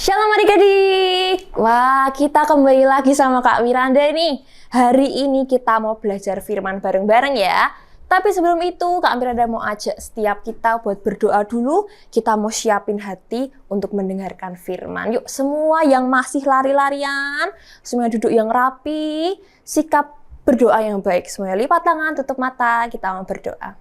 Shalom adik-adik. Wah, kita kembali lagi sama Kak Miranda nih. Hari ini kita mau belajar firman bareng-bareng ya. Tapi sebelum itu, Kak Miranda mau ajak setiap kita buat berdoa dulu. Kita mau siapin hati untuk mendengarkan firman. Yuk, semua yang masih lari-larian, semua duduk yang rapi, sikap berdoa yang baik. Semuanya lipat tangan, tutup mata, kita mau berdoa.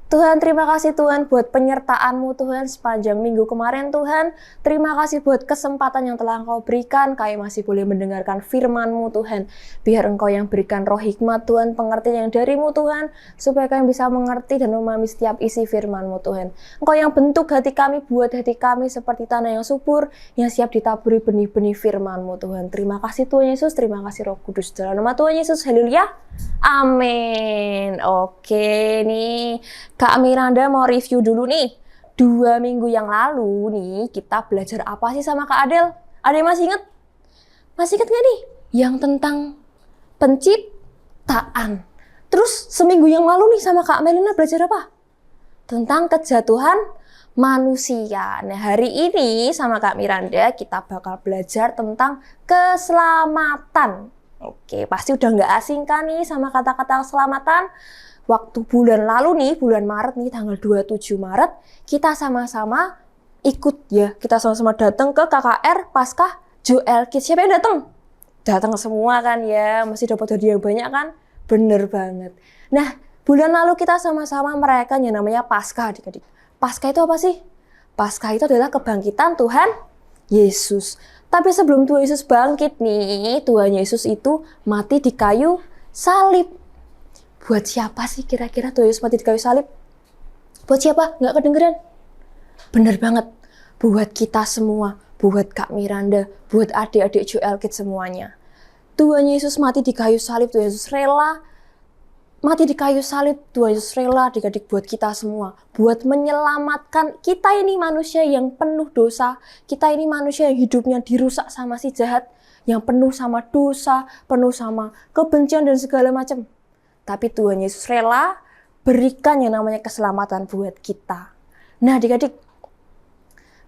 Tuhan, terima kasih Tuhan buat penyertaan-Mu Tuhan sepanjang minggu kemarin Tuhan. Terima kasih buat kesempatan yang telah Engkau berikan. Kami masih boleh mendengarkan firman-Mu Tuhan. Biar Engkau yang berikan roh hikmat Tuhan, pengertian yang dari-Mu Tuhan. Supaya kami bisa mengerti dan memahami setiap isi firman-Mu Tuhan. Engkau yang bentuk hati kami, buat hati kami seperti tanah yang subur, yang siap ditaburi benih-benih firman-Mu Tuhan. Terima kasih Tuhan Yesus, terima kasih Roh Kudus. Dalam nama Tuhan Yesus, haleluya. Amin. Oke nih. Kak Miranda mau review dulu nih. 2 minggu yang lalu nih kita belajar apa sih sama Kak Adel? Ada yang masih inget? Masih inget gak nih? Yang tentang penciptaan. Terus seminggu yang lalu nih sama Kak Melina belajar apa? Tentang kejatuhan manusia. Nah hari ini sama Kak Miranda kita bakal belajar tentang keselamatan. Oke, pasti udah nggak asing kan nih sama kata-kata keselamatan. Waktu bulan lalu nih, bulan Maret nih, tanggal 27 Maret, kita sama-sama ikut ya. Kita sama-sama datang ke KKR Paskah Joel Kids. Siapa yang datang? Datang semua kan ya, masih dapat hadiah yang banyak kan? Bener banget. Nah, bulan lalu kita sama-sama merayakan yang namanya Paskah adik-adik. Paskah itu apa sih? Paskah itu adalah kebangkitan Tuhan Yesus. Tapi sebelum Tuhan Yesus bangkit nih, Tuhan Yesus itu mati di kayu salib. Buat siapa sih kira-kira Tuhan Yesus mati di kayu salib? Buat siapa? Nggak kedengeran? Bener banget. Buat kita semua. Buat Kak Miranda. Buat adik-adik Joel Kids semuanya. Tuhan Yesus mati di kayu salib. Tuhan Yesus rela mati di kayu salib. Tuhan Yesus rela adik-adik buat kita semua. Buat menyelamatkan kita ini manusia yang penuh dosa. Kita ini manusia yang hidupnya dirusak sama si jahat. Yang penuh sama dosa. Penuh sama kebencian dan segala macam. Tapi Tuhan Yesus rela berikan yang namanya keselamatan buat kita. Nah adik-adik,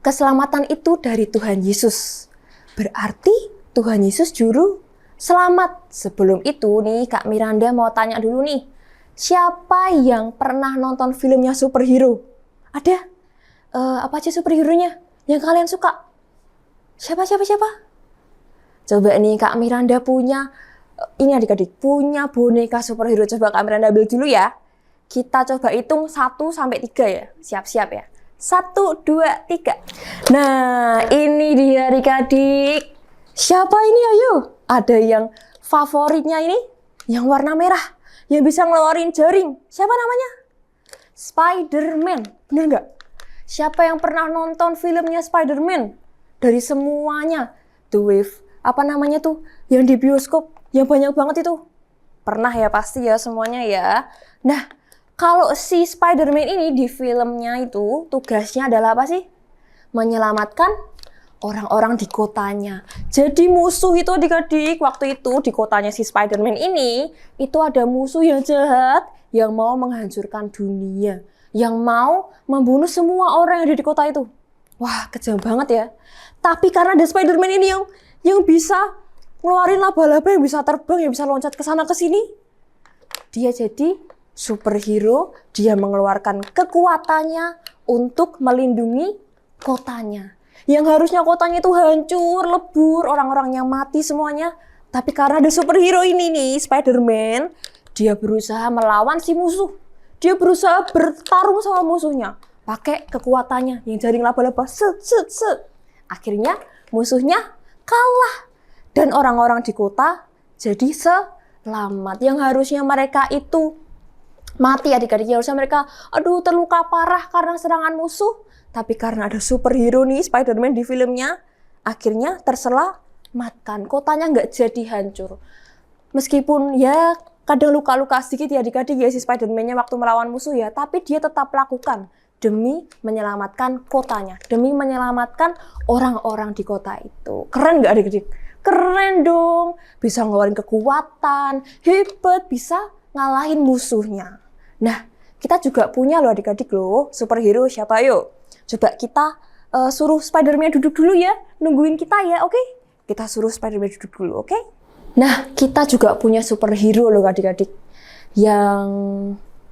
keselamatan itu dari Tuhan Yesus. Berarti Tuhan Yesus juru selamat. Sebelum itu nih Kak Miranda mau tanya dulu nih. Siapa yang pernah nonton filmnya superhero? Ada? Apa aja superhero-nya yang kalian suka? Siapa? Coba nih Kak Miranda punya. Ini adik-adik punya boneka superhero. Coba Kak Miranda ambil dulu ya. Kita coba hitung 1 sampai 3 ya. Siap-siap ya. 1, 2, 3. Nah, ini dia adik-adik. Siapa ini ayo? Ada yang favoritnya ini, yang warna merah, yang bisa ngeluarin jaring. Siapa namanya? Spider-Man. Bener nggak? Siapa yang pernah nonton filmnya Spider-Man? Dari semuanya. The Wave. Apa namanya tuh? Yang di bioskop. Yang banyak banget itu. Pernah ya pasti ya semuanya ya. Nah, kalau si Spider-Man ini di filmnya itu tugasnya adalah apa sih? Menyelamatkan orang-orang di kotanya. Jadi musuh itu adik-adik waktu itu di kotanya si Spider-Man ini itu ada musuh yang jahat yang mau menghancurkan dunia. Yang mau membunuh semua orang yang ada di kota itu. Wah, kejam banget ya. Tapi karena ada Spider-Man ini yang bisa ngeluarin laba-laba, yang bisa terbang, yang bisa loncat ke sana ke sini. Dia jadi superhero, dia mengeluarkan kekuatannya untuk melindungi kotanya. Yang harusnya kotanya itu hancur, lebur, orang-orangnya mati semuanya. Tapi karena ada superhero ini nih, Spider-Man, dia berusaha melawan si musuh. Dia berusaha bertarung sama musuhnya. Pakai kekuatannya yang jaring laba-laba. Set. Akhirnya musuhnya kalah. Dan orang-orang di kota jadi selamat. Yang harusnya mereka itu mati adik-adik. Harusnya mereka terluka parah karena serangan musuh. Tapi karena ada superhero nih Spider-Man di filmnya. Akhirnya terselamatkan. Kotanya nggak jadi hancur. Meskipun ya kadang luka-luka sedikit ya adik-adik ya si Spider-Man-nya waktu melawan musuh ya. Tapi dia tetap lakukan. Demi menyelamatkan kotanya. Demi menyelamatkan orang-orang di kota itu. Keren nggak adik-adik? Keren dong, bisa ngeluarin kekuatan, hebat, bisa ngalahin musuhnya. Nah, kita juga punya loh adik-adik loh, superhero siapa yuk? Coba kita suruh Spider-Man duduk dulu ya, nungguin kita ya, oke? Kita suruh Spider-Man duduk dulu, oke? Nah, kita juga punya superhero loh adik-adik. Yang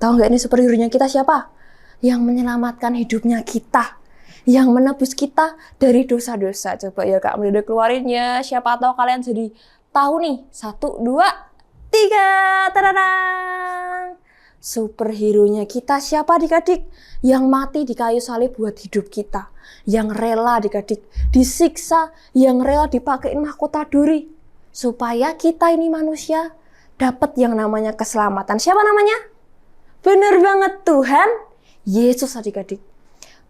tahu nggak ini superhero-nya kita siapa? Yang menyelamatkan hidupnya kita, yang menebus kita dari dosa-dosa. Coba ya Kak Melinda keluarin ya, siapa tahu kalian jadi tahu nih. 1, 2, 3, tadadang! Superhero-nya kita siapa adik-adik? Yang mati di kayu salib buat hidup kita. Yang rela adik-adik disiksa, yang rela dipakein mahkota duri. Supaya kita ini manusia dapat yang namanya keselamatan. Siapa namanya? Bener banget, Tuhan Yesus adik-adik.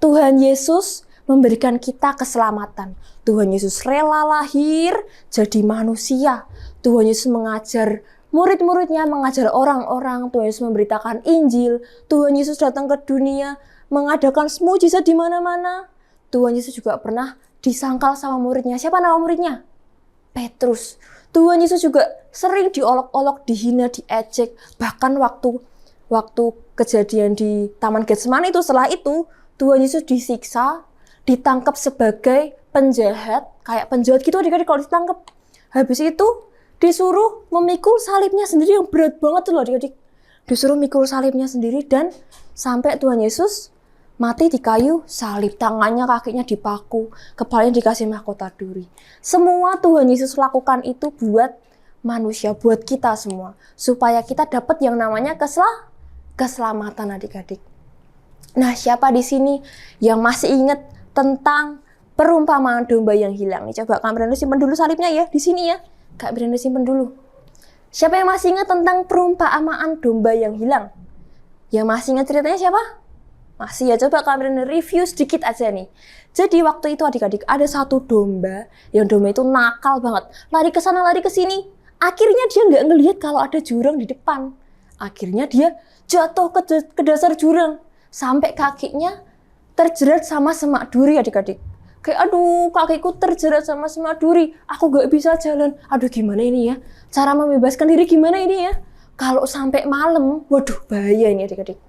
Tuhan Yesus memberikan kita keselamatan. Tuhan Yesus rela lahir jadi manusia. Tuhan Yesus mengajar murid-muridnya, mengajar orang-orang. Tuhan Yesus memberitakan Injil. Tuhan Yesus datang ke dunia, mengadakan mujizat di mana-mana. Tuhan Yesus juga pernah disangkal sama muridnya. Siapa nama muridnya? Petrus. Tuhan Yesus juga sering diolok-olok, dihina, diejek. Bahkan waktu kejadian di Taman Getsemani itu, setelah itu Tuhan Yesus disiksa, ditangkap sebagai penjahat, kayak penjahat gitu adik-adik kalau ditangkap. Habis itu disuruh memikul salibnya sendiri yang berat banget tuh loh adik-adik. Disuruh mikul salibnya sendiri dan sampai Tuhan Yesus mati di kayu salib, tangannya, kakinya dipaku, kepalanya dikasih mahkota duri. Semua Tuhan Yesus lakukan itu buat manusia, buat kita semua, supaya kita dapat yang namanya keselamatan adik-adik. Nah, siapa di sini yang masih ingat tentang perumpamaan domba yang hilang? Nih, coba Kak Miranda simpen dulu salibnya ya, di sini ya. Kak Miranda simpen dulu. Siapa yang masih ingat tentang perumpamaan domba yang hilang? Yang masih ingat ceritanya siapa? Masih ya, coba Kak Miranda review sedikit aja nih. Jadi waktu itu adik-adik ada satu domba, yang domba itu nakal banget. Lari ke sana, lari ke sini. Akhirnya dia nggak ngelihat kalau ada jurang di depan. Akhirnya dia jatuh ke dasar jurang. Sampai kakinya terjerat sama semak duri adik-adik. Kayak aduh kakiku terjerat sama semak duri. Aku nggak bisa jalan. Aduh gimana ini ya? Cara membebaskan diri gimana ini ya? Kalau sampai malam, waduh bahaya ini adik-adik.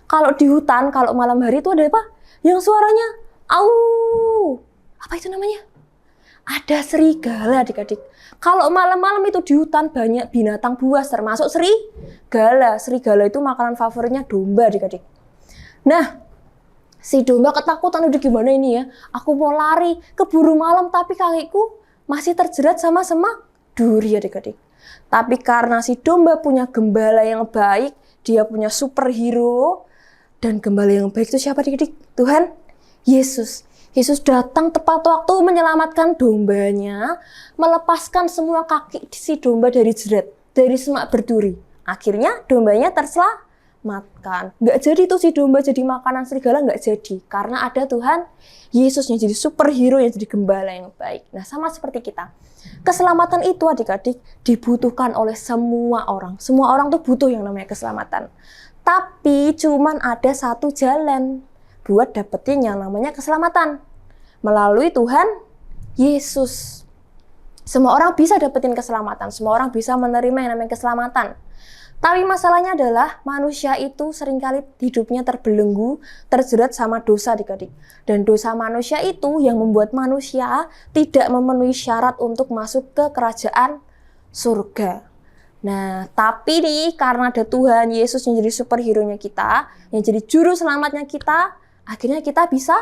Kalau di hutan, kalau malam hari itu ada apa? Yang suaranya, au, apa itu namanya? Ada serigala adik-adik. Kalau malam-malam itu di hutan banyak binatang buas, termasuk serigala. Serigala itu makanan favoritnya domba adik-adik. Nah, si domba ketakutan, udah gimana ini ya? Aku mau lari, keburu malam tapi kakiku masih terjerat sama semak duri adik-adik. Tapi karena si domba punya gembala yang baik, dia punya superhero. Dan gembala yang baik itu siapa adik-adik? Tuhan Yesus. Yesus datang tepat waktu menyelamatkan dombanya, melepaskan semua kaki si domba dari jerat, dari semak berduri. Akhirnya dombanya terselamatkan. Nggak jadi tuh si domba jadi makanan serigala, nggak jadi. Karena ada Tuhan Yesus yang jadi superhero, yang jadi gembala yang baik. Nah, sama seperti kita. Keselamatan itu adik-adik dibutuhkan oleh semua orang. Semua orang tuh butuh yang namanya keselamatan. Tapi cuman ada satu jalan buat dapetin yang namanya keselamatan. Melalui Tuhan Yesus. Semua orang bisa dapetin keselamatan. Semua orang bisa menerima yang namanya keselamatan. Tapi masalahnya adalah manusia itu seringkali hidupnya terbelenggu, terjerat sama dosa adik-adik. Dan dosa manusia itu yang membuat manusia tidak memenuhi syarat untuk masuk ke kerajaan surga. Nah, tapi nih karena ada Tuhan Yesus yang jadi superhero-nya kita, yang jadi juru selamatnya kita, akhirnya kita bisa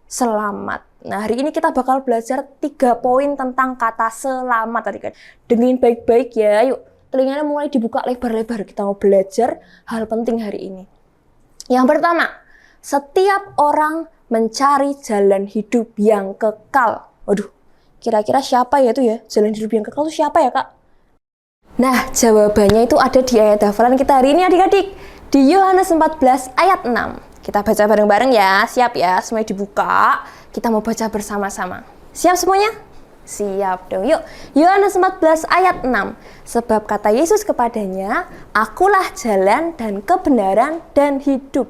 selamat. Nah, hari ini kita bakal belajar 3 poin tentang kata selamat tadi kan. Dengerin baik-baik ya, yuk. Telinganya mulai dibuka lebar-lebar, kita mau belajar hal penting hari ini. Yang pertama, setiap orang mencari jalan hidup yang kekal. Waduh, kira-kira siapa ya itu ya? Jalan hidup yang kekal itu siapa ya, Kak? Nah, jawabannya itu ada di ayat hafalan kita hari ini adik-adik. Di Yohanes 14 ayat 6. Kita baca bareng-bareng ya. Siap ya, semuanya dibuka. Kita mau baca bersama-sama. Siap semuanya? Siap dong. Yuk, Yohanes 14 ayat 6. Sebab kata Yesus kepadanya, akulah jalan dan kebenaran dan hidup.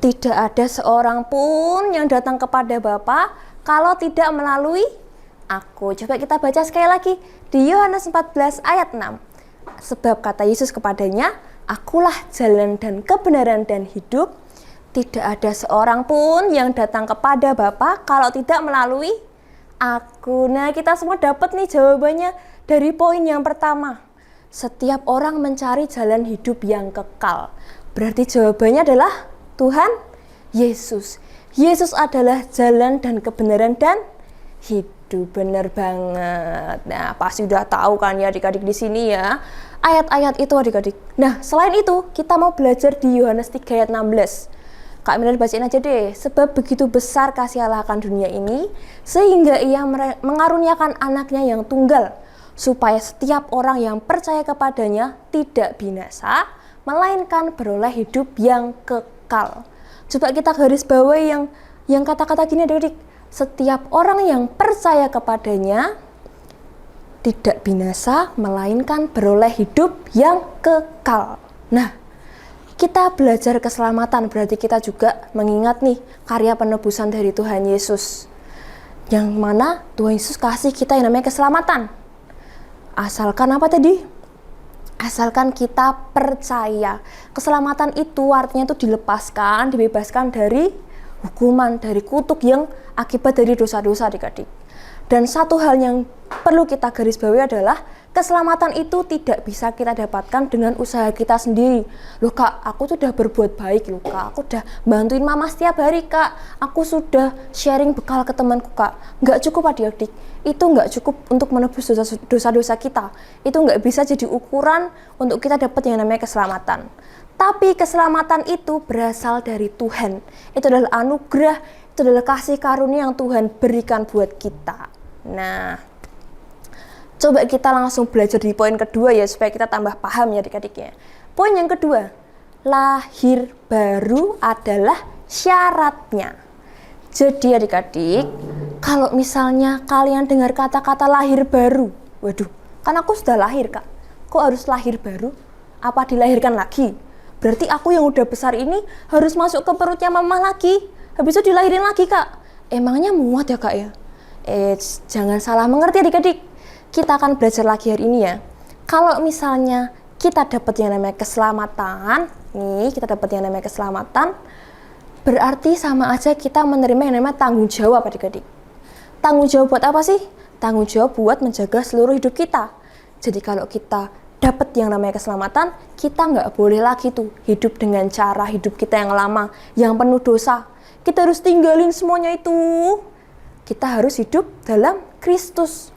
Tidak ada seorang pun yang datang kepada Bapa kalau tidak melalui aku. Coba kita baca sekali lagi. Di Yohanes 14 ayat 6. Sebab kata Yesus kepadanya, akulah jalan dan kebenaran dan hidup. Tidak ada seorang pun yang datang kepada Bapa kalau tidak melalui aku. Nah, kita semua dapat nih jawabannya dari poin yang pertama. Setiap orang mencari jalan hidup yang kekal. Berarti jawabannya adalah Tuhan Yesus. Yesus adalah jalan dan kebenaran dan hidup. Benar banget. Nah, pasti udah tahu kan ya adik-adik di sini ya. Ayat-ayat itu adik-adik. Nah, selain itu kita mau belajar di Yohanes 3 ayat 16. Kak Miran bacain aja deh. Sebab begitu besar kasih Allah akan dunia ini, sehingga ia mengaruniakan anaknya yang tunggal, supaya setiap orang yang percaya kepadanya tidak binasa, melainkan beroleh hidup yang kekal. Coba kita garis bawahi yang kata-kata gini adik-adik. Setiap orang yang percaya kepadanya tidak binasa, melainkan beroleh hidup yang kekal. Nah, kita belajar keselamatan, berarti kita juga mengingat nih karya penebusan dari Tuhan Yesus. Yang mana Tuhan Yesus kasih kita yang namanya keselamatan. Asalkan apa tadi? Asalkan kita percaya. Keselamatan itu artinya itu dilepaskan, dibebaskan dari hukuman, dari kutuk yang akibat dari dosa-dosa adik-adik. Dan satu hal yang perlu kita garis bawahi adalah keselamatan itu tidak bisa kita dapatkan dengan usaha kita sendiri. Loh Kak, aku tuh udah berbuat baik loh Kak, aku udah bantuin mama setiap hari Kak, aku sudah sharing bekal ke temanku Kak. Nggak cukup adik-adik, itu nggak cukup untuk menebus dosa-dosa kita. Itu nggak bisa jadi ukuran untuk kita dapat yang namanya keselamatan. Tapi keselamatan itu berasal dari Tuhan. Itu adalah anugerah, itu adalah kasih karunia yang Tuhan berikan buat kita. Nah, coba kita langsung belajar di poin kedua ya, supaya kita tambah paham ya adik-adik ya. Poin yang kedua, lahir baru adalah syaratnya. Jadi adik-adik, kalau misalnya kalian dengar kata-kata lahir baru, waduh, kan aku sudah lahir Kak, kok harus lahir baru? Apa dilahirkan lagi? Berarti aku yang udah besar ini harus masuk ke perutnya mama lagi, habis itu dilahirin lagi Kak. Emangnya muat ya Kak ya? Jangan salah mengerti adik-adik. Kita akan belajar lagi hari ini ya. Kalau misalnya kita dapat yang namanya keselamatan, nih kita dapat yang namanya keselamatan, berarti sama aja kita menerima yang namanya tanggung jawab adik-adik. Tanggung jawab buat apa sih? Tanggung jawab buat menjaga seluruh hidup kita. Jadi kalau kita dapat yang namanya keselamatan, kita nggak boleh lagi tuh hidup dengan cara hidup kita yang lama, yang penuh dosa. Kita harus tinggalin semuanya itu. Kita harus hidup dalam Kristus.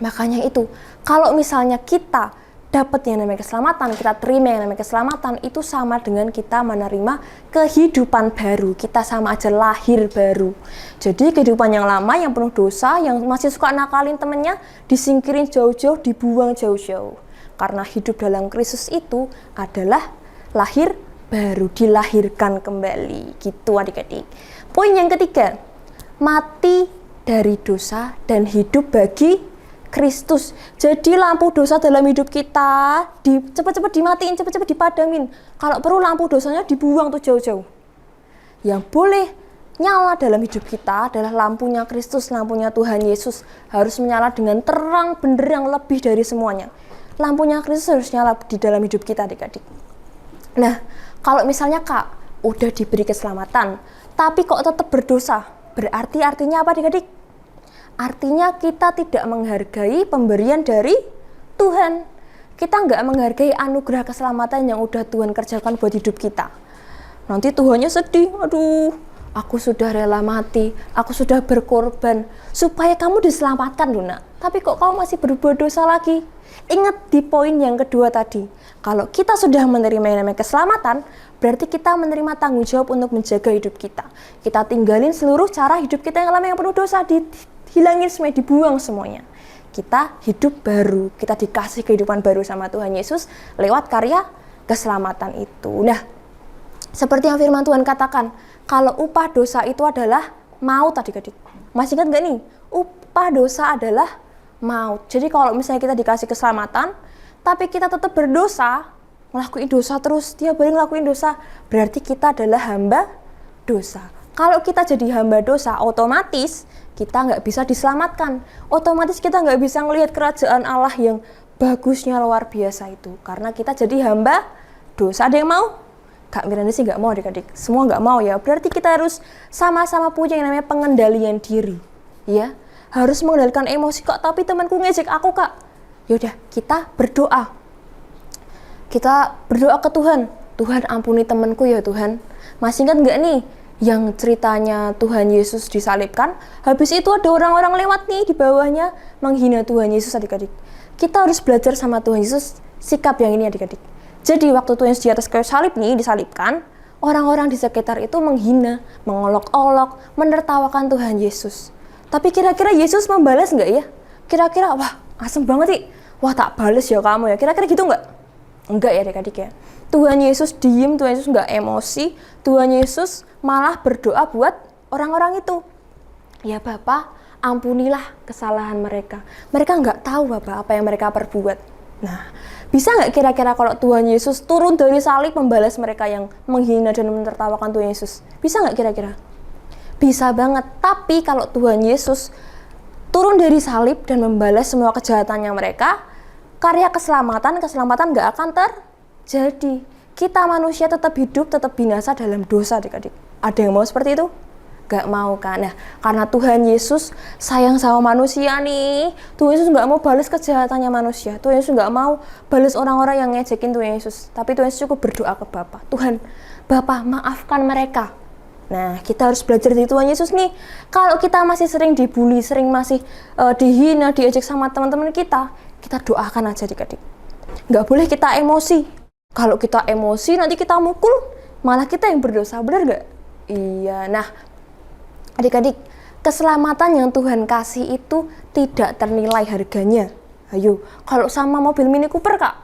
Makanya itu, kalau misalnya kita dapat yang namanya keselamatan, kita terima yang namanya keselamatan, itu sama dengan kita menerima kehidupan baru. Kita sama aja lahir baru. Jadi kehidupan yang lama, yang penuh dosa, yang masih suka nakalin temennya, disingkirin jauh-jauh, dibuang jauh-jauh. Karena hidup dalam Kristus itu adalah lahir baru, dilahirkan kembali. Gitu adik-adik. Poin yang ketiga, mati dari dosa dan hidup bagi Kristus. Jadi lampu dosa dalam hidup kita cepat-cepat dimatiin, cepat-cepat dipadamin. Kalau perlu lampu dosanya dibuang tuh jauh-jauh. Yang boleh nyala dalam hidup kita adalah lampunya Kristus, lampunya Tuhan Yesus. Harus menyala dengan terang benderang lebih dari semuanya. Lampunya Kristus harus nyala di dalam hidup kita adik-adik. Nah, kalau misalnya Kak udah diberi keselamatan, tapi kok tetap berdosa, berarti artinya apa adik-adik? Artinya kita tidak menghargai pemberian dari Tuhan. Kita nggak menghargai anugerah keselamatan yang udah Tuhan kerjakan buat hidup kita. Nanti Tuhannya sedih, aduh, aku sudah rela mati, aku sudah berkorban, supaya kamu diselamatkan loh nak. Tapi kok kamu masih berbuat dosa lagi? Ingat di poin yang kedua tadi, kalau kita sudah menerima yang namanya keselamatan, berarti kita menerima tanggung jawab untuk menjaga hidup kita. Kita tinggalin seluruh cara hidup kita yang lama yang penuh dosa, dihilangin semuanya, dibuang semuanya. Kita hidup baru, kita dikasih kehidupan baru sama Tuhan Yesus lewat karya keselamatan itu. Nah, seperti yang firman Tuhan katakan, kalau upah dosa itu adalah maut adik-adik. Masih ingat gak nih? Upah dosa adalah maut. Jadi kalau misalnya kita dikasih keselamatan, tapi kita tetap berdosa, ngelakuin dosa terus, tiap hari ngelakuin dosa, berarti kita adalah hamba dosa. Kalau kita jadi hamba dosa, otomatis kita nggak bisa diselamatkan. Otomatis kita nggak bisa ngelihat kerajaan Allah yang bagusnya luar biasa itu. Karena kita jadi hamba dosa. Ada yang mau? Kak Miranda sih nggak mau adik-adik, semua nggak mau ya. Berarti kita harus sama-sama punya yang namanya pengendalian diri, ya. Harus mengendalikan emosi. Kak, tapi temanku ngejek aku, Kak. Yaudah, kita berdoa. Kita berdoa ke Tuhan. Tuhan ampuni temanku ya Tuhan. Masih ingat nggak nih yang ceritanya Tuhan Yesus disalibkan? Habis itu ada orang-orang lewat nih di bawahnya menghina Tuhan Yesus adik-adik. Kita harus belajar sama Tuhan Yesus sikap yang ini adik-adik. Jadi waktu Tuhan Yesus di atas kayu salib nih disalibkan, orang-orang di sekitar itu menghina, mengolok-olok, menertawakan Tuhan Yesus. Tapi kira-kira Yesus membalas nggak ya? Kira-kira, wah asem banget sih, wah tak balas ya kamu ya. Kira-kira gitu nggak? Enggak ya adik-adik ya. Tuhan Yesus diem, Tuhan Yesus nggak emosi, Tuhan Yesus malah berdoa buat orang-orang itu. Ya Bapa, ampunilah kesalahan mereka. Mereka nggak tahu Bapa apa yang mereka perbuat. Nah, bisa nggak kira-kira kalau Tuhan Yesus turun dari salib membalas mereka yang menghina dan menertawakan Tuhan Yesus? Bisa nggak kira-kira? Bisa banget. Tapi kalau Tuhan Yesus turun dari salib dan membalas semua kejahatannya mereka, karya keselamatan nggak akan terjadi. Kita manusia tetap hidup, tetap binasa dalam dosa adik-adik. Ada yang mau seperti itu? Gak mau kan? Nah, karena Tuhan Yesus sayang sama manusia nih, Tuhan Yesus gak mau balas kejahatannya manusia. Tuhan Yesus gak mau balas orang-orang yang ngejekin Tuhan Yesus. Tapi Tuhan Yesus cukup berdoa ke Bapa. Tuhan, Bapa maafkan mereka. Nah, kita harus belajar dari Tuhan Yesus nih. Kalau kita masih sering dibully, sering masih dihina, diejek sama teman-teman kita doakan aja adik-adik. Gak boleh kita emosi. Kalau kita emosi nanti kita mukul, malah kita yang berdosa, benar gak? Iya, nah adik-adik, keselamatan yang Tuhan kasih itu tidak ternilai harganya. Ayo, kalau sama mobil Mini Cooper Kak,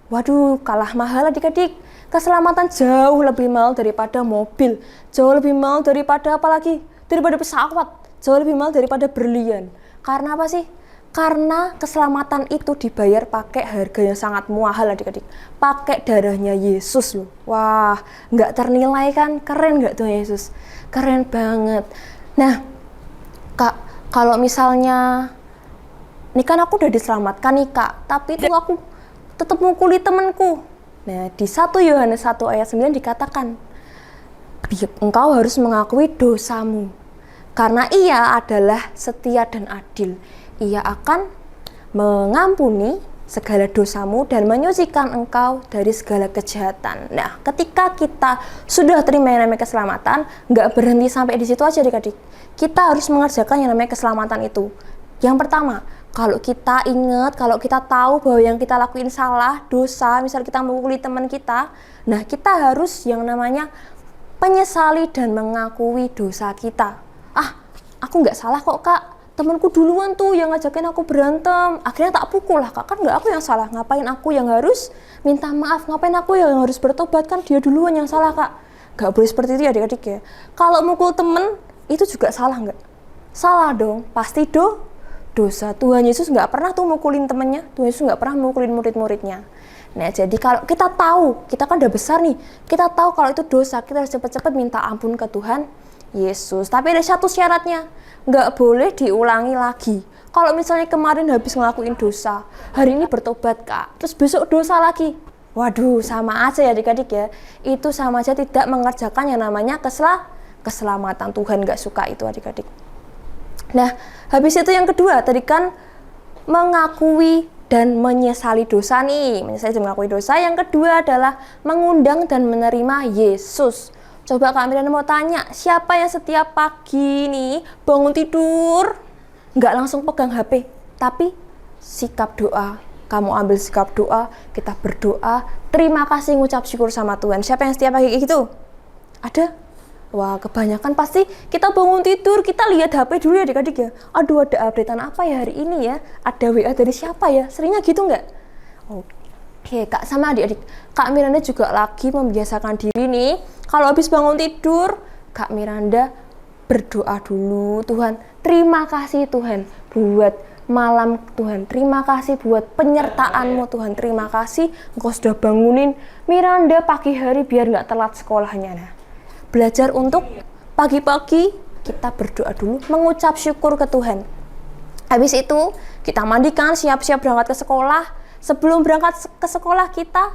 waduh kalah mahal adik-adik. Keselamatan jauh lebih mahal daripada mobil, jauh lebih mahal daripada apalagi? Daripada pesawat, jauh lebih mahal daripada berlian. Karena apa sih? Karena keselamatan itu dibayar pakai harga yang sangat mahal adik-adik. Pakai darahnya Yesus loh. Wah, nggak ternilai kan? Keren nggak Tuhan Yesus? Keren banget. Nah, Kak, kalau misalnya ini kan aku udah diselamatkan nih Kak, tapi itu aku tetap mukuli temanku. Nah, di 1 Yohanes 1 ayat 9 dikatakan, engkau harus mengakui dosamu, karena ia adalah setia dan adil. Ia akan mengampuni segala dosamu dan menyucikan engkau dari segala kejahatan. Nah, ketika kita sudah terima yang namanya keselamatan, nggak berhenti sampai di situ aja adik-adik. Kita harus mengerjakan yang namanya keselamatan itu. Yang pertama, kalau kita ingat, kalau kita tahu bahwa yang kita lakuin salah, dosa, misal kita memukuli teman kita, nah kita harus yang namanya menyesali dan mengakui dosa kita. Aku nggak salah kok Kak. Temanku duluan tuh yang ngajakin aku berantem, akhirnya tak pukul lah Kak, kan nggak aku yang salah, ngapain aku yang harus minta maaf, ngapain aku yang harus bertobat, kan dia duluan yang salah Kak. Nggak boleh seperti itu ya adik-adik ya. Kalau mukul temen itu juga salah nggak? Salah dong, pasti dosa. Tuhan Yesus nggak pernah tuh mukulin temennya, Tuhan Yesus nggak pernah mukulin murid-muridnya. Nah jadi kalau kita tahu, kita kan udah besar nih, kita tahu kalau itu dosa, kita harus cepat-cepat minta ampun ke Tuhan Yesus. Tapi ada satu syaratnya, nggak boleh diulangi lagi. Kalau misalnya kemarin habis ngelakuin dosa, hari ini bertobat Kak, terus besok dosa lagi, waduh sama aja ya adik-adik ya. Itu sama aja tidak mengerjakan yang namanya keselamatan. Tuhan nggak suka itu adik-adik. Nah habis itu yang kedua tadi kan mengakui dan menyesali dosa nih, menyesali dan mengakui dosa. Yang kedua adalah mengundang dan menerima Yesus. Coba Kak Miranda mau tanya, siapa yang setiap pagi nih bangun tidur nggak langsung pegang HP, tapi sikap doa, kamu ambil sikap doa, kita berdoa, terima kasih, ngucap syukur sama Tuhan. Siapa yang setiap pagi gitu? Ada? Wah, kebanyakan pasti kita bangun tidur, kita lihat HP dulu ya adik-adik ya. Aduh, ada updatean apa ya hari ini ya? Ada WA dari siapa ya? Seringnya gitu nggak? Oke, Kak sama adik-adik, Kak Miranda juga lagi membiasakan diri nih. Kalau habis bangun tidur, Kak Miranda berdoa dulu. Tuhan, terima kasih Tuhan buat malam Tuhan. Terima kasih buat penyertaan-Mu Tuhan. Terima kasih Engkau sudah bangunin Miranda pagi hari biar nggak telat sekolahnya. Nah, belajar untuk pagi-pagi kita berdoa dulu, mengucap syukur ke Tuhan. Habis itu kita mandikan, siap-siap berangkat ke sekolah. Sebelum berangkat ke sekolah kita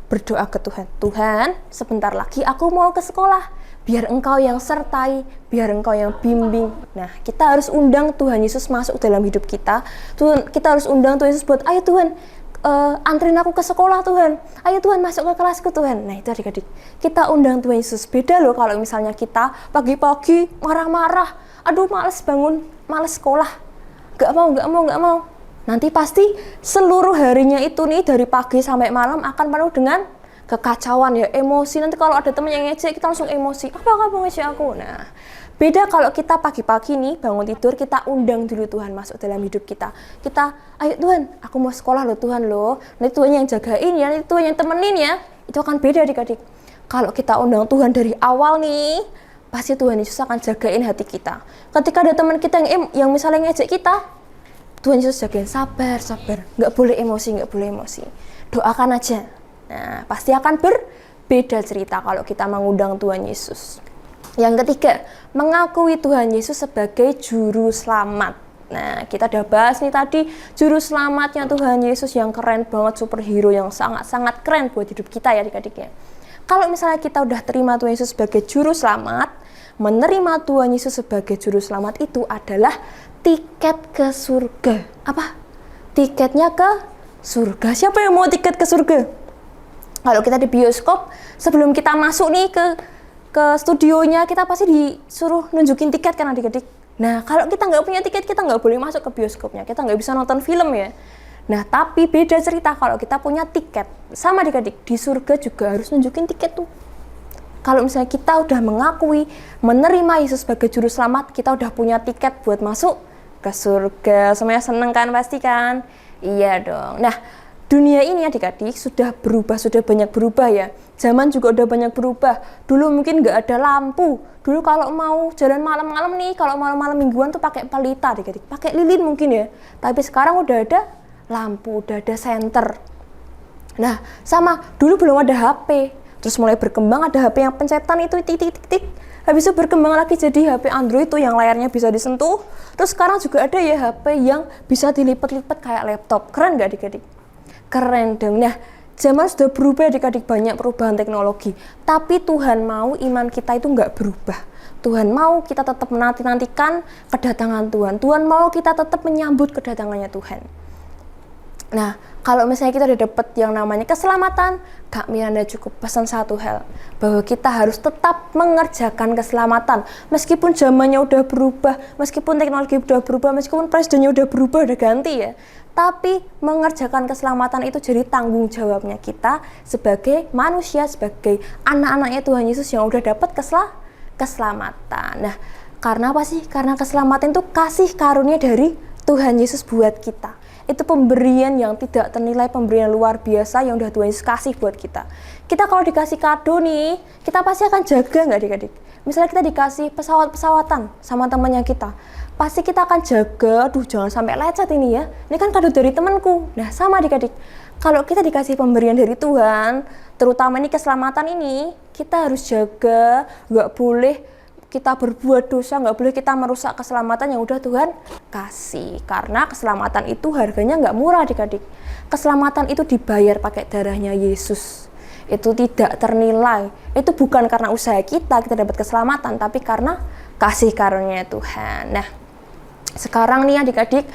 berdoa ke Tuhan. Tuhan, sebentar lagi aku mau ke sekolah. Biar Engkau yang sertai, biar Engkau yang bimbing. Nah, kita harus undang Tuhan Yesus masuk dalam hidup kita. Tuhan, kita harus undang Tuhan Yesus buat, ayo Tuhan, anterin aku ke sekolah Tuhan. Ayo Tuhan, masuk ke kelasku Tuhan. Nah, itu adik-adik. Kita undang Tuhan Yesus. Beda loh kalau misalnya kita pagi-pagi marah-marah. Aduh, males bangun, males sekolah. Gak mau. Nanti pasti seluruh harinya itu nih dari pagi sampai malam akan penuh dengan kekacauan ya, emosi. Nanti kalau ada teman yang ngejek kita langsung emosi. Apa kamu ngejek aku? Nah, beda kalau kita pagi-pagi nih bangun tidur, kita undang dulu Tuhan masuk dalam hidup kita. Kita, ayo Tuhan, aku mau sekolah loh Tuhan loh. Nanti Tuhan yang jagain ya, nanti Tuhan yang temenin ya. Itu akan beda adik-adik. Kalau kita undang Tuhan dari awal nih, pasti Tuhan Yesus akan jagain hati kita. Ketika ada teman kita yang misalnya ngejek kita, Tuhan Yesus jagain, sabar, nggak boleh emosi. Doakan aja. Nah, pasti akan berbeda cerita kalau kita mengundang Tuhan Yesus. Yang ketiga, mengakui Tuhan Yesus sebagai juru selamat. Nah, kita udah bahas nih tadi juru selamatnya Tuhan Yesus yang keren banget, superhero yang sangat-sangat keren buat hidup kita ya adik-adik ya. Kalau misalnya kita udah terima Tuhan Yesus sebagai juru selamat, menerima Tuhan Yesus sebagai juru selamat itu adalah tiket ke surga. Apa? Tiketnya ke surga. Siapa yang mau tiket ke surga? Kalau kita di bioskop, sebelum kita masuk nih ke studionya, kita pasti disuruh nunjukin tiket kan adik-adik. Nah, kalau kita nggak punya tiket, kita nggak boleh masuk ke bioskopnya. Kita nggak bisa nonton film ya. Nah, tapi beda cerita kalau kita punya tiket. Sama adik-adik, di surga juga harus nunjukin tiket tuh. Kalau misalnya kita udah mengakui, menerima Yesus sebagai juru selamat, kita udah punya tiket buat masuk ke surga. Semuanya seneng kan pasti kan? Iya dong. Nah, dunia ini adik-adik sudah berubah, sudah banyak berubah ya. Zaman juga udah banyak berubah. Dulu mungkin nggak ada lampu. Dulu kalau mau jalan malam-malam nih, kalau malam-malam mingguan tuh pakai pelita adik-adik. Pakai lilin mungkin ya. Tapi sekarang udah ada lampu, udah ada senter. Nah, sama dulu belum ada HP. Terus mulai berkembang ada HP yang pencetan itu titik-titik. Habis itu berkembang lagi jadi HP Android tuh yang layarnya bisa disentuh. Terus sekarang juga ada ya HP yang bisa dilipat-lipat kayak laptop. Keren nggak adik-adik? Keren dong. Nah, zaman sudah berubah adik-adik, banyak perubahan teknologi. Tapi Tuhan mau iman kita itu nggak berubah. Tuhan mau kita tetap menanti-nantikan kedatangan Tuhan. Tuhan mau kita tetap menyambut kedatangannya Tuhan. Nah, kalau misalnya kita udah dapet yang namanya keselamatan, Kak Miranda cukup pesan satu hal, bahwa kita harus tetap mengerjakan keselamatan. Meskipun zamannya udah berubah, meskipun teknologi udah berubah, meskipun presidennya udah berubah, udah ganti ya. Tapi mengerjakan keselamatan itu jadi tanggung jawabnya kita sebagai manusia, sebagai anak-anaknya Tuhan Yesus yang udah dapat keselamatan. Nah, karena apa sih? Karena keselamatan itu kasih karunia dari Tuhan Yesus buat kita. Itu pemberian yang tidak ternilai, pemberian luar biasa yang udah Tuhan Yesus kasih buat kita. Kita kalau dikasih kado nih, kita pasti akan jaga nggak adik-adik? Misalnya kita dikasih pesawat-pesawatan sama temannya kita, pasti kita akan jaga, aduh jangan sampai lecet ini ya. Ini kan kado dari temanku. Nah, sama adik-adik. Kalau kita dikasih pemberian dari Tuhan, terutama ini keselamatan ini, kita harus jaga, nggak boleh kita berbuat dosa, nggak boleh kita merusak keselamatan yang udah Tuhan kasih. Karena keselamatan itu harganya nggak murah adik-adik. Keselamatan itu dibayar pakai darahnya Yesus. Itu tidak ternilai. Itu bukan karena usaha kita dapat keselamatan, tapi karena kasih karunia Tuhan. Nah, sekarang nih adik-adik,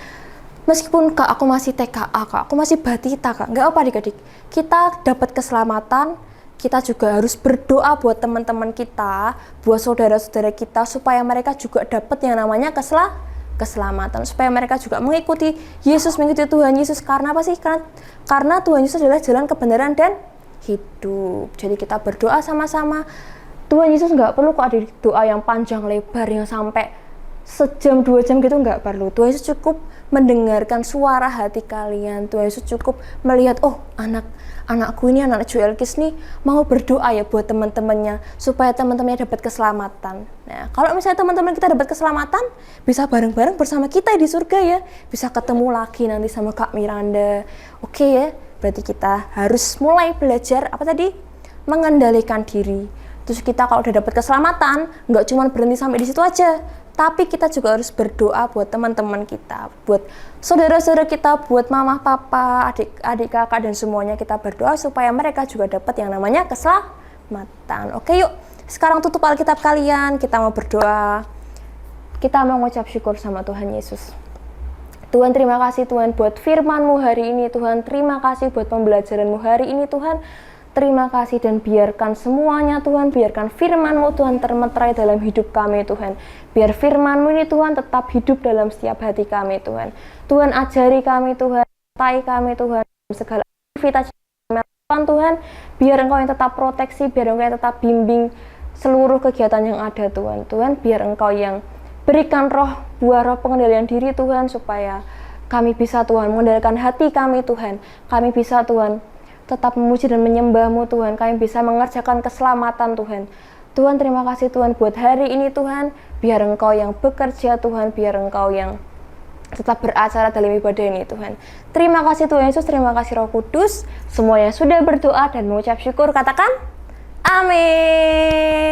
meskipun Kak aku masih TKA, Kak aku masih batita, Kak, nggak apa adik-adik. Kita dapat keselamatan, kita juga harus berdoa buat teman-teman kita, buat saudara-saudara kita, supaya mereka juga dapat yang namanya keselamatan, supaya mereka juga mengikuti Yesus, mengikuti Tuhan Yesus. Karena apa sih? Karena Tuhan Yesus adalah jalan kebenaran dan hidup. Jadi kita berdoa sama-sama. Tuhan Yesus nggak perlu kok ada doa yang panjang lebar yang sampai sejam 2 jam gitu, nggak perlu. Tuhan Yesus cukup mendengarkan suara hati kalian. Tuhan Yesus cukup melihat, oh anakku ini, anak Joel Kis nih mau berdoa ya buat teman-temannya supaya teman-temannya dapat keselamatan. Nah, kalau misalnya teman-teman kita dapat keselamatan, bisa bareng-bareng bersama kita di surga ya. Bisa ketemu lagi nanti sama Kak Miranda. Oke ya, berarti kita harus mulai belajar apa tadi? Mengendalikan diri. Terus kita kalau udah dapat keselamatan, nggak cuma berhenti sampai di situ aja. Tapi kita juga harus berdoa buat teman-teman kita, buat saudara-saudara kita, buat mama, papa, adik kakak, dan semuanya. Kita berdoa supaya mereka juga dapat yang namanya keselamatan. Oke, yuk. Sekarang tutup Alkitab kalian, kita mau berdoa. Kita mau mengucap syukur sama Tuhan Yesus. Tuhan, terima kasih Tuhan buat firman-Mu hari ini. Tuhan, terima kasih buat pembelajaran-Mu hari ini Tuhan. Terima kasih, dan biarkan semuanya Tuhan, biarkan firman-Mu Tuhan termeterai dalam hidup kami Tuhan. Biar firman-Mu ini Tuhan tetap hidup dalam setiap hati kami Tuhan. Tuhan, ajari kami Tuhan, sertai kami Tuhan dalam segala aktivitas kami Tuhan. Biar Engkau yang tetap proteksi, biar Engkau yang tetap bimbing seluruh kegiatan yang ada Tuhan. Tuhan, biar Engkau yang berikan buah roh pengendalian diri Tuhan, supaya kami bisa Tuhan mengendalikan hati kami Tuhan. Kami bisa Tuhan tetap memuji dan menyembah-Mu Tuhan. Kami bisa mengerjakan keselamatan Tuhan. Tuhan, terima kasih Tuhan buat hari ini Tuhan. Biar Engkau yang bekerja Tuhan, biar Engkau yang tetap beracara dalam ibadah ini Tuhan. Terima kasih Tuhan Yesus, terima kasih Roh Kudus. Semuanya sudah berdoa dan mengucap syukur, katakan amin.